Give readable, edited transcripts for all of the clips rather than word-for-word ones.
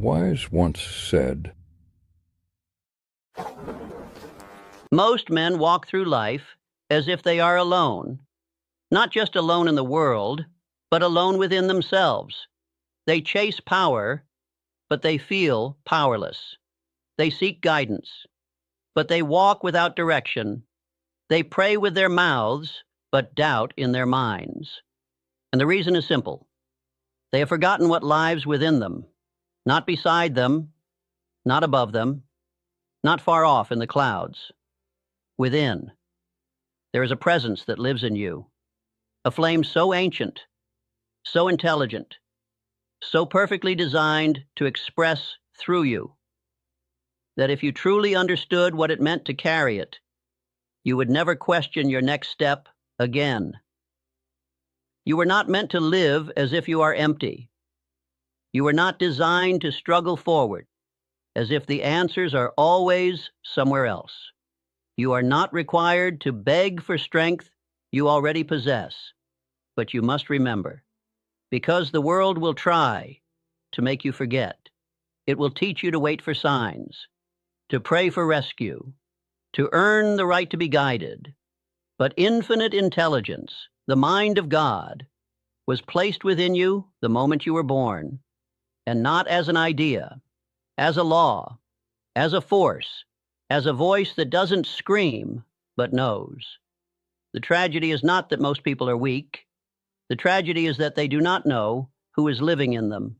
wise once said, Most men walk through life as if they are alone, not just alone in the world, but alone within themselves. They chase power, but they feel powerless. They seek guidance, but they walk without direction. They pray with their mouths, but doubt in their minds. And the reason is simple. They have forgotten what lives within them, not beside them, not above them, not far off in the clouds. Within, there is a presence that lives in you, a flame so ancient, so intelligent, so perfectly designed to express through you, that if you truly understood what it meant to carry it, you would never question your next step again. You were not meant to live as if you are empty. You were not designed to struggle forward, as if the answers are always somewhere else. You are not required to beg for strength you already possess, but you must remember, because the world will try to make you forget. It will teach you to wait for signs, to pray for rescue, to earn the right to be guided. But infinite intelligence, the mind of God, was placed within you the moment you were born, and not as an idea, as a law, as a force, as a voice that doesn't scream, but knows. The tragedy is not that most people are weak. The tragedy is that they do not know who is living in them.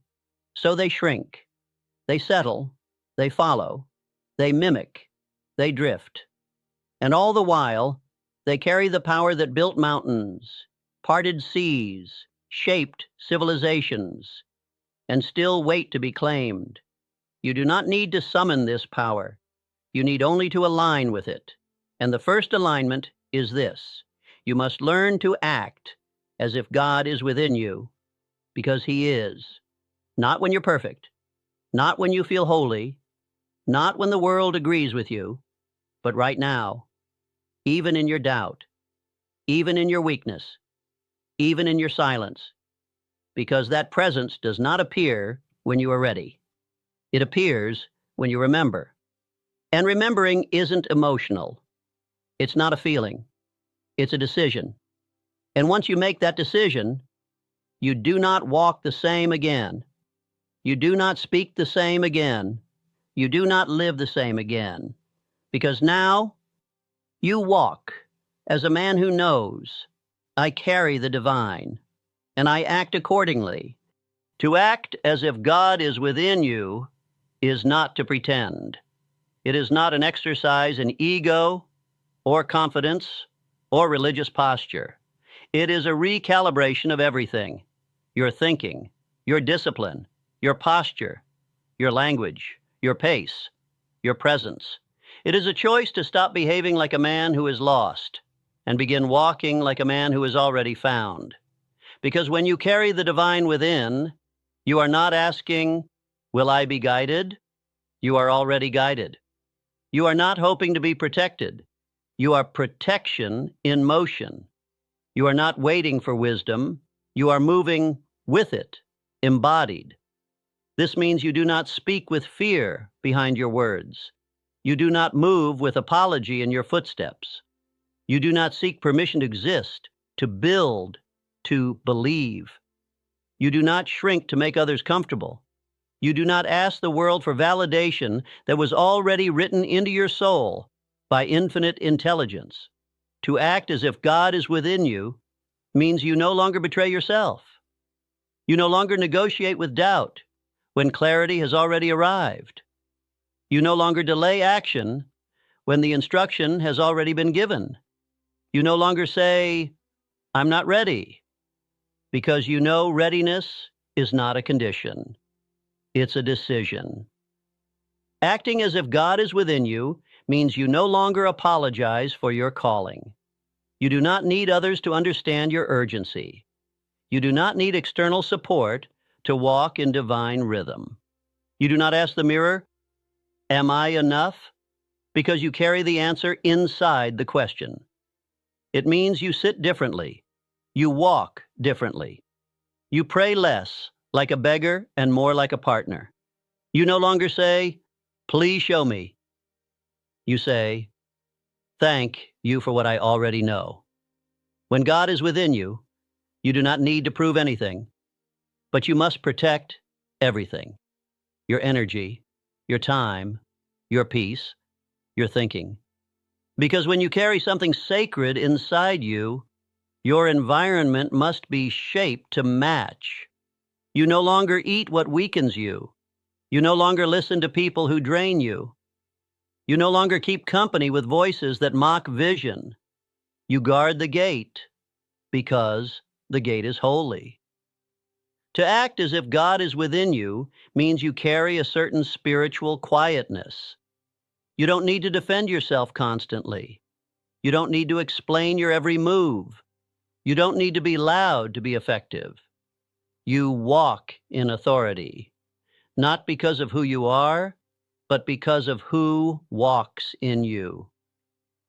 So they shrink, they settle, they follow, they mimic, they drift. And all the while, they carry the power that built mountains, parted seas, shaped civilizations, and still wait to be claimed. You do not need to summon this power. You need only to align with it. And the first alignment is this. You must learn to act as if God is within you, because He is. Not when you're perfect, not when you feel holy, not when the world agrees with you, but right now, even in your doubt, even in your weakness, even in your silence, because that presence does not appear when you are ready. It appears when you remember. And remembering isn't emotional. It's not a feeling. It's a decision. And once you make that decision, you do not walk the same again. You do not speak the same again. You do not live the same again. Because now, you walk as a man who knows, I carry the divine, and I act accordingly. To act as if God is within you is not to pretend. It is not an exercise in ego or confidence or religious posture. It is a recalibration of everything: your thinking, your discipline, your posture, your language, your pace, your presence. It is a choice to stop behaving like a man who is lost and begin walking like a man who is already found. Because when you carry the divine within, you are not asking, will I be guided? You are already guided. You are not hoping to be protected. You are protection in motion. You are not waiting for wisdom. You are moving with it, embodied. This means you do not speak with fear behind your words. You do not move with apology in your footsteps. You do not seek permission to exist, to build, to believe. You do not shrink to make others comfortable. You do not ask the world for validation that was already written into your soul by infinite intelligence. To act as if God is within you means you no longer betray yourself. You no longer negotiate with doubt when clarity has already arrived. You no longer delay action when the instruction has already been given. You no longer say, I'm not ready, because you know readiness is not a condition. It's a decision. Acting as if God is within you means you no longer apologize for your calling. You do not need others to understand your urgency. You do not need external support to walk in divine rhythm. You do not ask the mirror, am I enough? Because you carry the answer inside the question. It means you sit differently. You walk differently. You pray less like a beggar and more like a partner. You no longer say, "Please show me." You say, "Thank you for what I already know." When God is within you, you do not need to prove anything, but you must protect everything: your energy, your time, your peace, your thinking. Because when you carry something sacred inside you, your environment must be shaped to match. You no longer eat what weakens you. You no longer listen to people who drain you. You no longer keep company with voices that mock vision. You guard the gate because the gate is holy. To act as if God is within you means you carry a certain spiritual quietness. You don't need to defend yourself constantly. You don't need to explain your every move. You don't need to be loud to be effective. You walk in authority, not because of who you are, but because of who walks in you.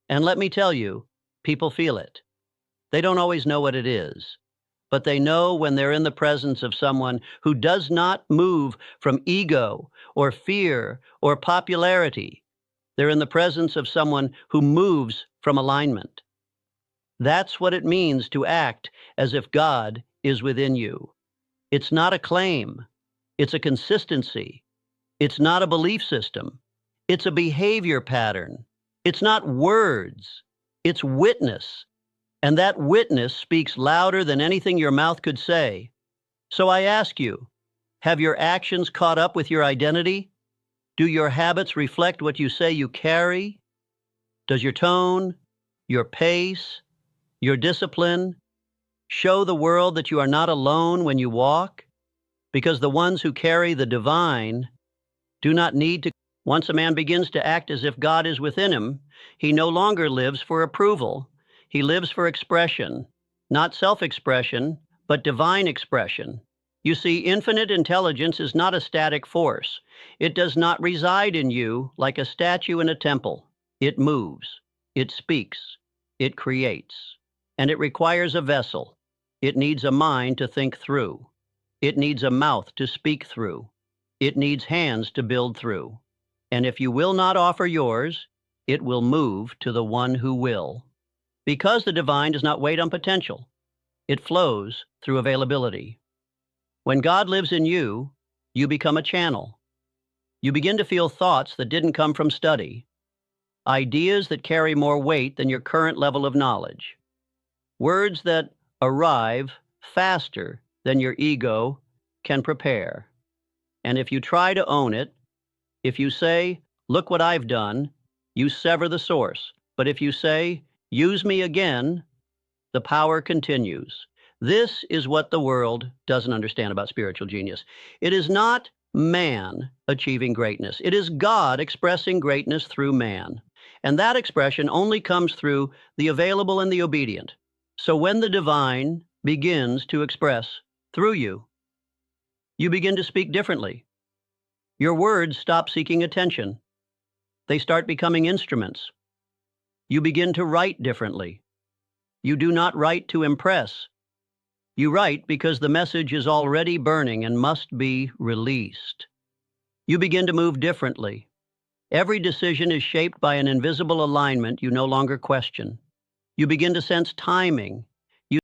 And let me tell you, people feel it. They don't always know what it is, but they know when they're in the presence of someone who does not move from ego or fear or popularity. They're in the presence of someone who moves from alignment. That's what it means to act as if God is within you. It's not a claim. It's a consistency. It's not a belief system. It's a behavior pattern. It's not words. It's witness. And that witness speaks louder than anything your mouth could say. So I ask you, have your actions caught up with your identity? Do your habits reflect what you say you carry? Does your tone, your pace, your discipline show the world that you are not alone when you walk? Because the ones who carry the divine do not need to. Once a man begins to act as if God is within him, he no longer lives for approval. He lives for expression, not self-expression, but divine expression. You see, infinite intelligence is not a static force. It does not reside in you like a statue in a temple. It moves, it speaks, it creates, and it requires a vessel. It needs a mind to think through. It needs a mouth to speak through. It needs hands to build through. And if you will not offer yours, it will move to the one who will. Because the divine does not wait on potential, it flows through availability. When God lives in you, you become a channel. You begin to feel thoughts that didn't come from study, ideas that carry more weight than your current level of knowledge, words that arrive faster than your ego can prepare. And if you try to own it, if you say, "Look what I've done," you sever the source. But if you say, "Use me again," the power continues. This is what the world doesn't understand about spiritual genius. It is not man achieving greatness. It is God expressing greatness through man. And that expression only comes through the available and the obedient. So when the divine begins to express through you, you begin to speak differently. Your words stop seeking attention. They start becoming instruments. You begin to write differently. You do not write to impress. You write because the message is already burning and must be released. You begin to move differently. Every decision is shaped by an invisible alignment you no longer question. You begin to sense timing